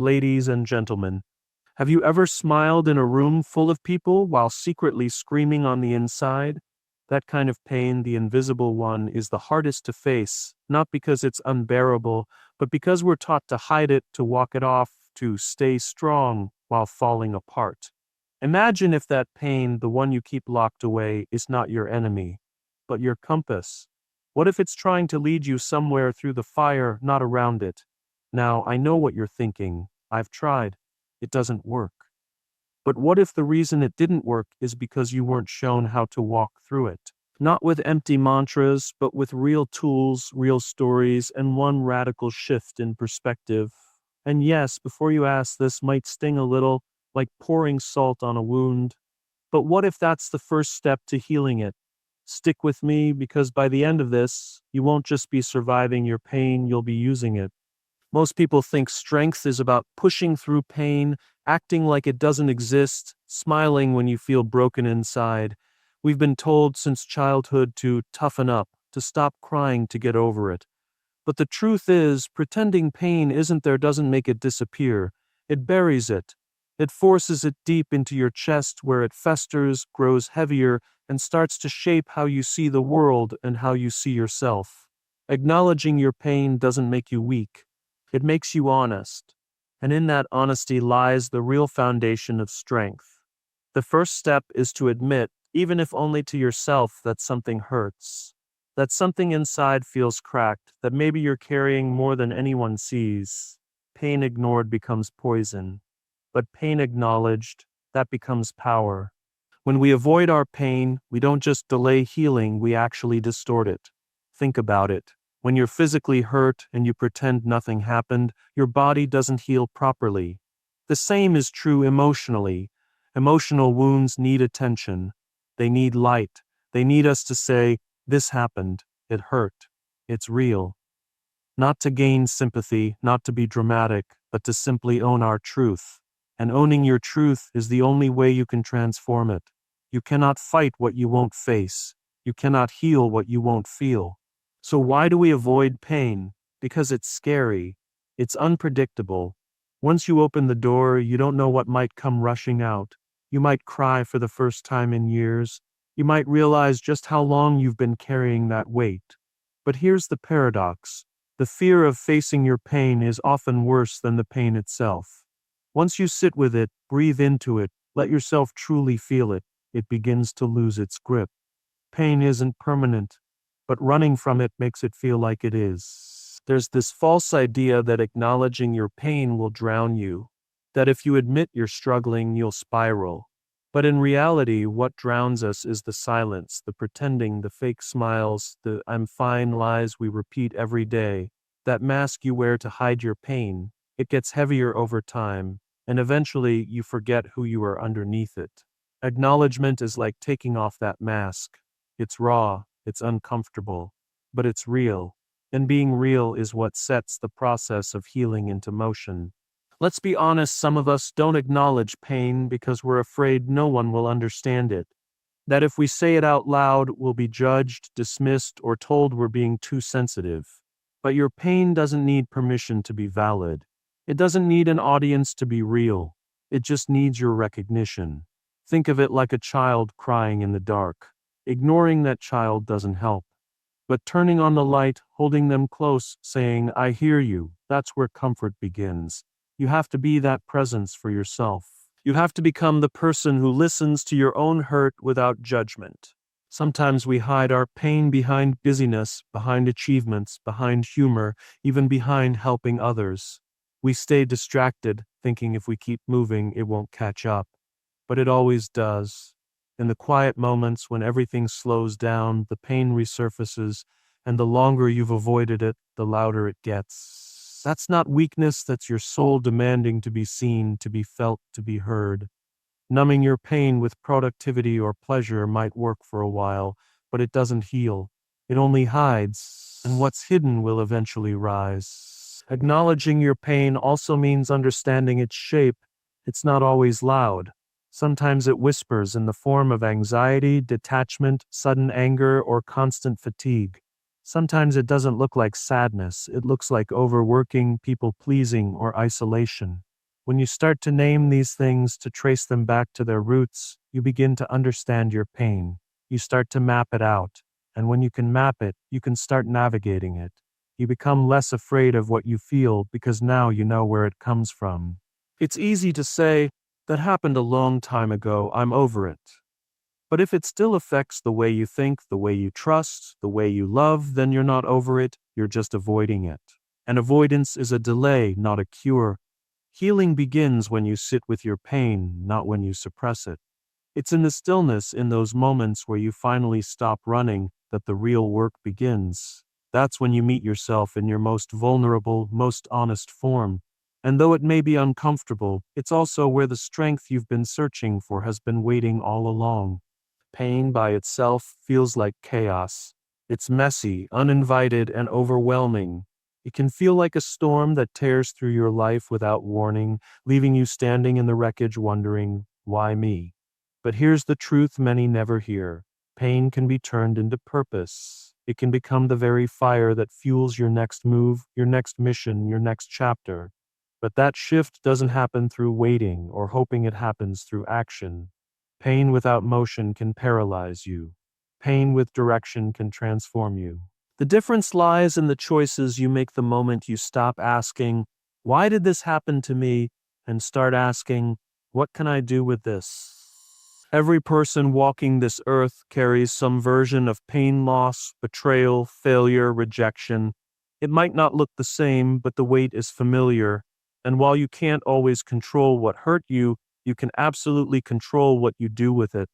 Ladies and gentlemen, have you ever smiled in a room full of people while secretly screaming on the inside? That kind of pain, the invisible one, is the hardest to face, not because it's unbearable, but because we're taught to hide it, to walk it off, to stay strong while falling apart. Imagine if that pain, the one you keep locked away, is not your enemy, but your compass. What if it's trying to lead you somewhere through the fire, not around it? Now, I know what you're thinking. I've tried. It doesn't work. But what if the reason it didn't work is because you weren't shown how to walk through it? Not with empty mantras, but with real tools, real stories, and one radical shift in perspective. And yes, before you ask, this might sting a little, like pouring salt on a wound. But what if that's the first step to healing it? Stick with me, because by the end of this, you won't just be surviving your pain, you'll be using it. Most people think strength is about pushing through pain, acting like it doesn't exist, smiling when you feel broken inside. We've been told since childhood to toughen up, to stop crying, to get over it. But the truth is, pretending pain isn't there doesn't make it disappear. It buries it. It forces it deep into your chest where it festers, grows heavier, and starts to shape how you see the world and how you see yourself. Acknowledging your pain doesn't make you weak. It makes you honest. And in that honesty lies the real foundation of strength. The first step is to admit, even if only to yourself, that something hurts. That something inside feels cracked, that maybe you're carrying more than anyone sees. Pain ignored becomes poison. But pain acknowledged, that becomes power. When we avoid our pain, we don't just delay healing, we actually distort it. Think about it. When you're physically hurt and you pretend nothing happened, your body doesn't heal properly. The same is true emotionally. Emotional wounds need attention. They need light. They need us to say, this happened, it hurt, it's real. Not to gain sympathy, not to be dramatic, but to simply own our truth. And owning your truth is the only way you can transform it. You cannot fight what you won't face. You cannot heal what you won't feel. So why do we avoid pain? Because it's scary. It's unpredictable. Once you open the door, you don't know what might come rushing out. You might cry for the first time in years. You might realize just how long you've been carrying that weight. But here's the paradox. The fear of facing your pain is often worse than the pain itself. Once you sit with it, breathe into it, let yourself truly feel it, it begins to lose its grip. Pain isn't permanent, but running from it makes it feel like it is. There's this false idea that acknowledging your pain will drown you, that if you admit you're struggling, you'll spiral. But in reality, what drowns us is the silence, the pretending, the fake smiles, the I'm fine lies we repeat every day. That mask you wear to hide your pain, it gets heavier over time, and eventually you forget who you are underneath it. Acknowledgement is like taking off that mask. It's raw, it's uncomfortable, but it's real. And being real is what sets the process of healing into motion. Let's be honest, some of us don't acknowledge pain because we're afraid no one will understand it. That if we say it out loud, we'll be judged, dismissed, or told we're being too sensitive. But your pain doesn't need permission to be valid. It doesn't need an audience to be real. It just needs your recognition. Think of it like a child crying in the dark. Ignoring that child doesn't help. But turning on the light, holding them close, saying, I hear you, that's where comfort begins. You have to be that presence for yourself. You have to become the person who listens to your own hurt without judgment. Sometimes we hide our pain behind busyness, behind achievements, behind humor, even behind helping others. We stay distracted, thinking if we keep moving, it won't catch up. But it always does. In the quiet moments when everything slows down, the pain resurfaces, and the longer you've avoided it, the louder it gets. That's not weakness, that's your soul demanding to be seen, to be felt, to be heard. Numbing your pain with productivity or pleasure might work for a while, but it doesn't heal. It only hides, and what's hidden will eventually rise. Acknowledging your pain also means understanding its shape. It's not always loud. Sometimes it whispers in the form of anxiety, detachment, sudden anger, or constant fatigue. Sometimes it doesn't look like sadness. It looks like overworking, people-pleasing, or isolation. When you start to name these things, to trace them back to their roots, you begin to understand your pain. You start to map it out. And when you can map it, you can start navigating it. You become less afraid of what you feel because now you know where it comes from. It's easy to say, that happened a long time ago, I'm over it. But if it still affects the way you think, the way you trust, the way you love, then you're not over it, you're just avoiding it. And avoidance is a delay, not a cure. Healing begins when you sit with your pain, not when you suppress it. It's in the stillness, in those moments where you finally stop running, that the real work begins. That's when you meet yourself in your most vulnerable, most honest form. And though it may be uncomfortable, it's also where the strength you've been searching for has been waiting all along. Pain by itself feels like chaos. It's messy, uninvited, and overwhelming. It can feel like a storm that tears through your life without warning, leaving you standing in the wreckage wondering, why me? But here's the truth many never hear. Pain can be turned into purpose. It can become the very fire that fuels your next move, your next mission, your next chapter. But that shift doesn't happen through waiting or hoping, it happens through action. Pain without motion can paralyze you. Pain with direction can transform you. The difference lies in the choices you make the moment you stop asking, why did this happen to me? And start asking, what can I do with this? Every person walking this earth carries some version of pain, loss, betrayal, failure, rejection. It might not look the same, but the weight is familiar. And while you can't always control what hurt you, you can absolutely control what you do with it.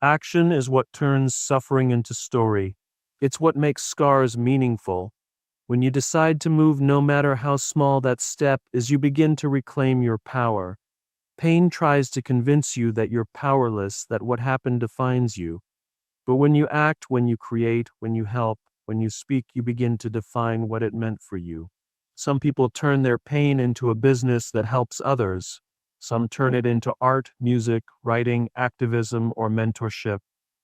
Action is what turns suffering into story. It's what makes scars meaningful. When you decide to move, no matter how small that step is, you begin to reclaim your power. Pain tries to convince you that you're powerless, that what happened defines you. But when you act, when you create, when you help, when you speak, you begin to define what it meant for you. Some people turn their pain into a business that helps others. Some turn it into art, music, writing, activism, or mentorship.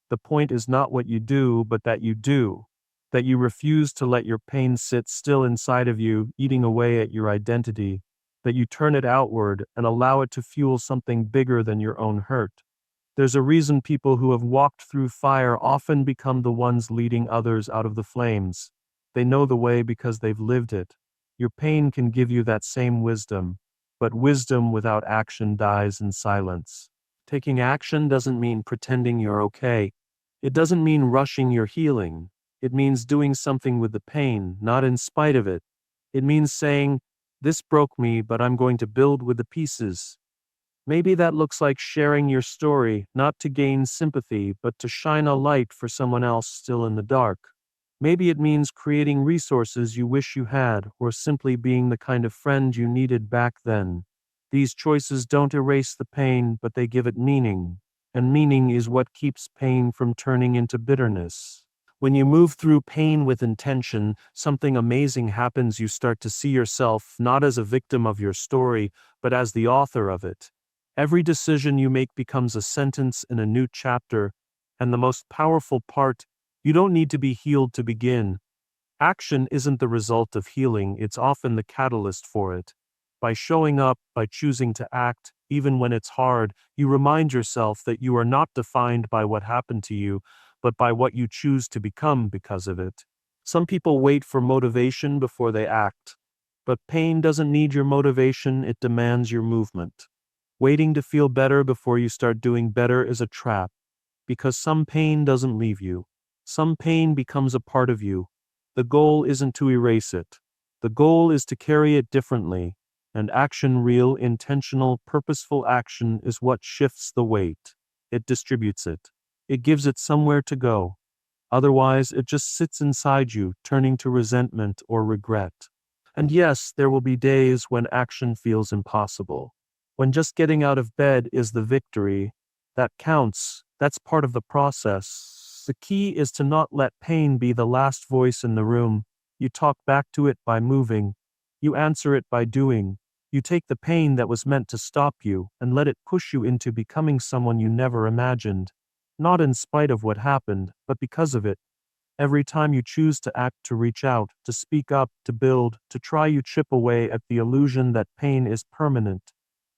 The point is not what you do, but that you do. That you refuse to let your pain sit still inside of you, eating away at your identity. That you turn it outward and allow it to fuel something bigger than your own hurt. There's a reason people who have walked through fire often become the ones leading others out of the flames. They know the way because they've lived it. Your pain can give you that same wisdom, but wisdom without action dies in silence. Taking action doesn't mean pretending you're okay. It doesn't mean rushing your healing. It means doing something with the pain, not in spite of it. It means saying, this broke me, but I'm going to build with the pieces. Maybe that looks like sharing your story, not to gain sympathy, but to shine a light for someone else still in the dark. Maybe it means creating resources you wish you had, or simply being the kind of friend you needed back then. These choices don't erase the pain, but they give it meaning. And meaning is what keeps pain from turning into bitterness. When you move through pain with intention, something amazing happens. You start to see yourself not as a victim of your story, but as the author of it. Every decision you make becomes a sentence in a new chapter, and the most powerful part, you don't need to be healed to begin. Action isn't the result of healing, it's often the catalyst for it. By showing up, by choosing to act, even when it's hard, you remind yourself that you are not defined by what happened to you, but by what you choose to become because of it. Some people wait for motivation before they act. But pain doesn't need your motivation, it demands your movement. Waiting to feel better before you start doing better is a trap, because some pain doesn't leave you. Some pain becomes a part of you. The goal isn't to erase it. The goal is to carry it differently, and action, real, intentional, purposeful action, is what shifts the weight. It distributes it. It gives it somewhere to go. Otherwise, it just sits inside you, turning to resentment or regret. And yes, there will be days when action feels impossible. When just getting out of bed is the victory. That counts. That's part of the process. The key is to not let pain be the last voice in the room. You talk back to it by moving. You answer it by doing. You take the pain that was meant to stop you and let it push you into becoming someone you never imagined. Not in spite of what happened, but because of it. Every time you choose to act, to reach out, to speak up, to build, to try, you chip away at the illusion that pain is permanent.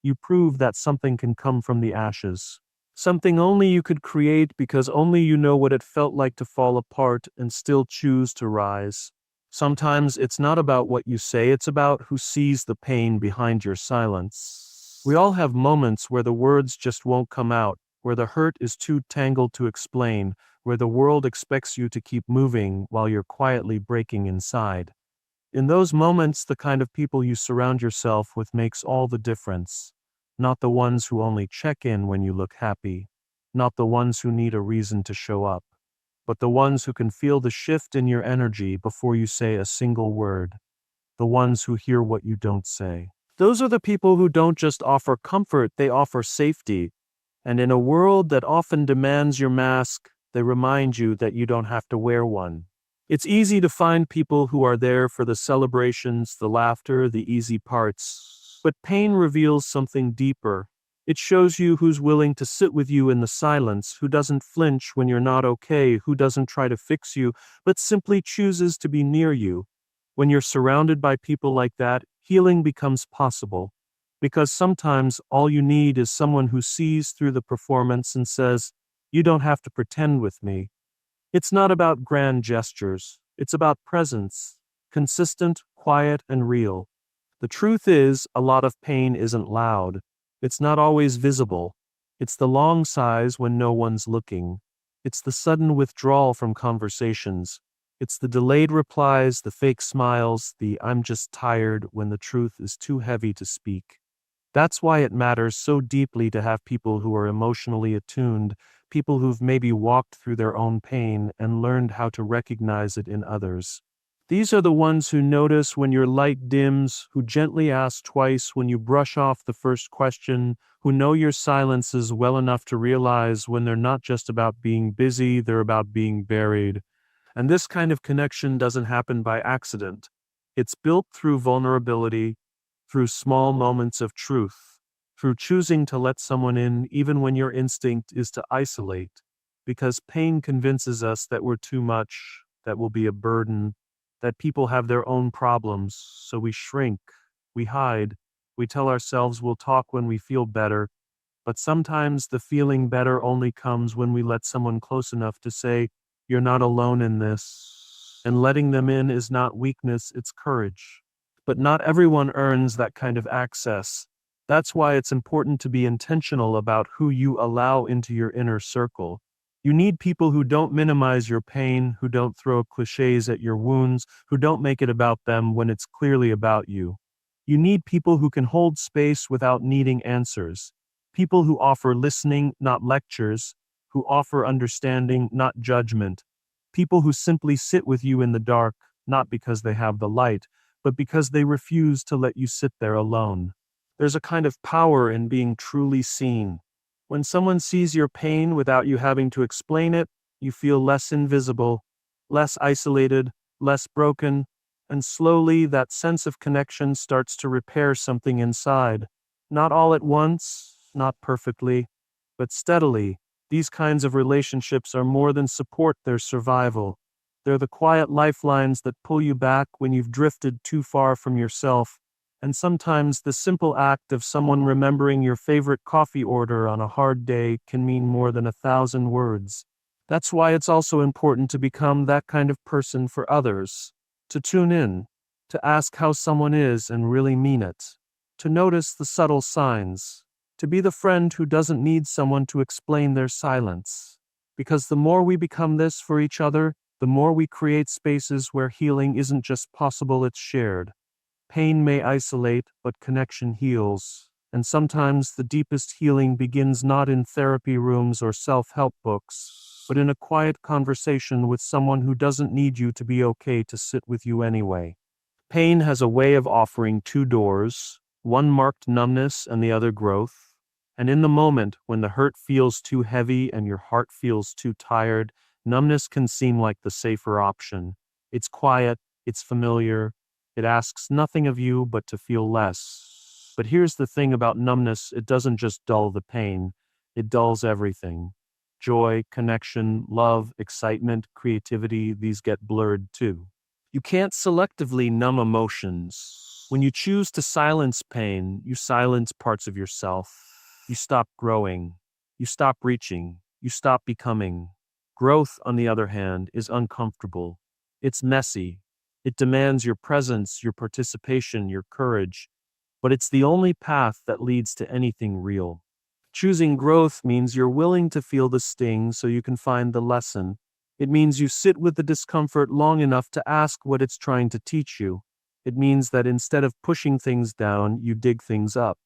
you prove that something can come from the ashes. Something only you could create because only you know what it felt like to fall apart and still choose to rise. Sometimes it's not about what you say, it's about who sees the pain behind your silence. We all have moments where the words just won't come out, where the hurt is too tangled to explain, where the world expects you to keep moving while you're quietly breaking inside. In those moments, the kind of people you surround yourself with makes all the difference. Not the ones who only check in when you look happy, not the ones who need a reason to show up, but the ones who can feel the shift in your energy before you say a single word, the ones who hear what you don't say. Those are the people who don't just offer comfort, they offer safety. And in a world that often demands your mask, they remind you that you don't have to wear one. It's easy to find people who are there for the celebrations, the laughter, the easy parts. But pain reveals something deeper. It shows you who's willing to sit with you in the silence, who doesn't flinch when you're not okay, who doesn't try to fix you, but simply chooses to be near you. When you're surrounded by people like that, healing becomes possible. Because sometimes all you need is someone who sees through the performance and says, "You don't have to pretend with me." It's not about grand gestures, it's about presence, consistent, quiet, and real. The truth is, a lot of pain isn't loud. It's not always visible. It's the long sighs when no one's looking. It's the sudden withdrawal from conversations. It's the delayed replies, the fake smiles, the "I'm just tired" when the truth is too heavy to speak. That's why it matters so deeply to have people who are emotionally attuned, people who've maybe walked through their own pain and learned how to recognize it in others. These are the ones who notice when your light dims, who gently ask twice when you brush off the first question, who know your silences well enough to realize when they're not just about being busy, they're about being buried. And this kind of connection doesn't happen by accident. It's built through vulnerability, through small moments of truth, through choosing to let someone in even when your instinct is to isolate, because pain convinces us that we're too much, that we'll be a burden, that people have their own problems, so we shrink, we hide, we tell ourselves we'll talk when we feel better, but sometimes the feeling better only comes when we let someone close enough to say, "You're not alone in this." And letting them in is not weakness, it's courage. But not everyone earns that kind of access. That's why it's important to be intentional about who you allow into your inner circle. You need people who don't minimize your pain, who don't throw cliches at your wounds, who don't make it about them when it's clearly about you. You need people who can hold space without needing answers. People who offer listening, not lectures, who offer understanding, not judgment. People who simply sit with you in the dark, not because they have the light, but because they refuse to let you sit there alone. There's a kind of power in being truly seen. When someone sees your pain without you having to explain it, you feel less invisible, less isolated, less broken, and slowly that sense of connection starts to repair something inside. Not all at once, not perfectly, but steadily. These kinds of relationships are more than support, they're survival. They're the quiet lifelines that pull you back when you've drifted too far from yourself. And sometimes the simple act of someone remembering your favorite coffee order on a hard day can mean more than 1,000 words. That's why it's also important to become that kind of person for others. To tune in, to ask how someone is and really mean it. To notice the subtle signs. To be the friend who doesn't need someone to explain their silence. Because the more we become this for each other, the more we create spaces where healing isn't just possible, it's shared. Pain may isolate, but connection heals. And sometimes the deepest healing begins not in therapy rooms or self-help books, but in a quiet conversation with someone who doesn't need you to be okay to sit with you anyway. Pain has a way of offering two doors, one marked numbness and the other growth. And in the moment, when the hurt feels too heavy and your heart feels too tired, numbness can seem like the safer option. It's quiet, it's familiar, it asks nothing of you but to feel less. But here's the thing about numbness, it doesn't just dull the pain, it dulls everything. Joy, connection, love, excitement, creativity, these get blurred too. You can't selectively numb emotions. When you choose to silence pain, you silence parts of yourself. You stop growing. You stop reaching. You stop becoming. Growth, on the other hand, is uncomfortable. It's messy. It demands your presence, your participation, your courage. But it's the only path that leads to anything real. Choosing growth means you're willing to feel the sting so you can find the lesson. It means you sit with the discomfort long enough to ask what it's trying to teach you. It means that instead of pushing things down, you dig things up.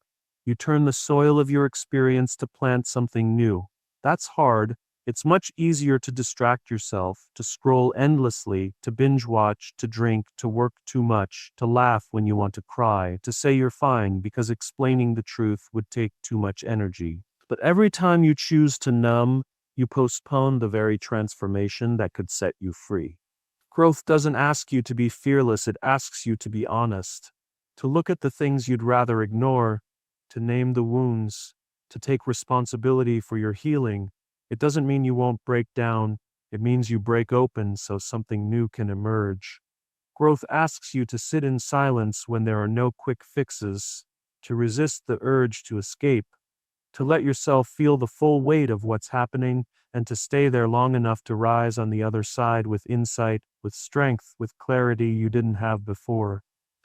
You turn the soil of your experience to plant something new. That's hard. It's much easier to distract yourself, to scroll endlessly, to binge watch, to drink, to work too much, to laugh when you want to cry, to say you're fine because explaining the truth would take too much energy. But every time you choose to numb, you postpone the very transformation that could set you free. Growth doesn't ask you to be fearless, it asks you to be honest, to look at the things you'd rather ignore, to name the wounds, to take responsibility for your healing. It doesn't mean you won't break down, it means you break open so something new can emerge. Growth asks you to sit in silence when there are no quick fixes, to resist the urge to escape, to let yourself feel the full weight of what's happening, and to stay there long enough to rise on the other side with insight, with strength, with clarity you didn't have before.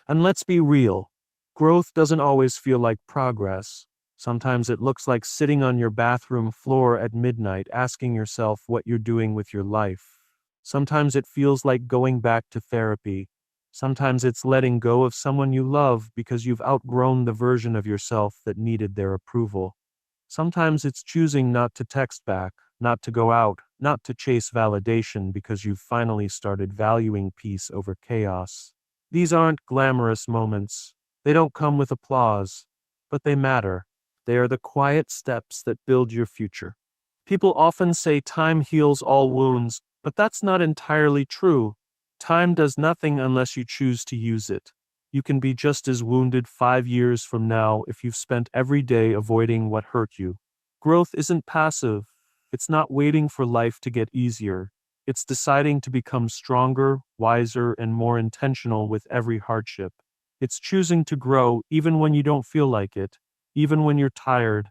And let's be real, growth doesn't always feel like progress. Sometimes it looks like sitting on your bathroom floor at midnight asking yourself what you're doing with your life. Sometimes it feels like going back to therapy. Sometimes it's letting go of someone you love because you've outgrown the version of yourself that needed their approval. Sometimes it's choosing not to text back, not to go out, not to chase validation because you've finally started valuing peace over chaos. These aren't glamorous moments. They don't come with applause, but they matter. They are the quiet steps that build your future. People often say time heals all wounds, but that's not entirely true. Time does nothing unless you choose to use it. You can be just as wounded 5 years from now if you've spent every day avoiding what hurt you. Growth isn't passive. It's not waiting for life to get easier. It's deciding to become stronger, wiser, and more intentional with every hardship. It's choosing to grow even when you don't feel like it, even when you're tired,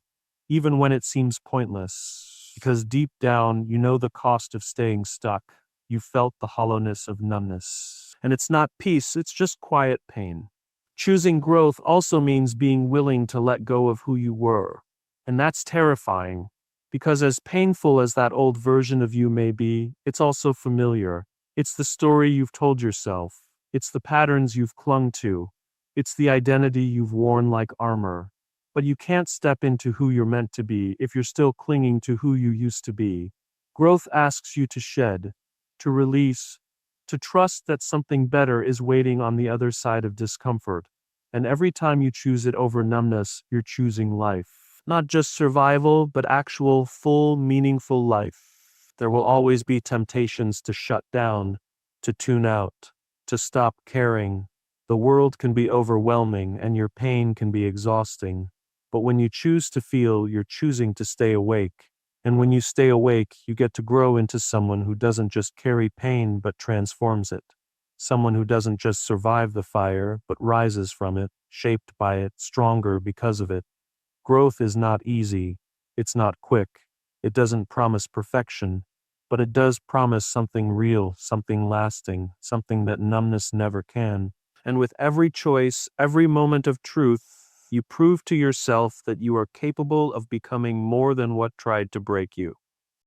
even when it seems pointless. Because deep down, you know the cost of staying stuck. You felt the hollowness of numbness. And it's not peace, it's just quiet pain. Choosing growth also means being willing to let go of who you were. And that's terrifying, because as painful as that old version of you may be, it's also familiar. It's the story you've told yourself. It's the patterns you've clung to. It's the identity you've worn like armor. But you can't step into who you're meant to be if you're still clinging to who you used to be. Growth asks you to shed, to release, to trust that something better is waiting on the other side of discomfort. And every time you choose it over numbness, you're choosing life. Not just survival, but actual, full, meaningful life. There will always be temptations to shut down, to tune out, to stop caring. The world can be overwhelming and your pain can be exhausting. But when you choose to feel, you're choosing to stay awake. And when you stay awake, you get to grow into someone who doesn't just carry pain but transforms it. Someone who doesn't just survive the fire but rises from it, shaped by it, stronger because of it. Growth is not easy. It's not quick. It doesn't promise perfection. But it does promise something real, something lasting, something that numbness never can. And with every choice, every moment of truth, you prove to yourself that you are capable of becoming more than what tried to break you.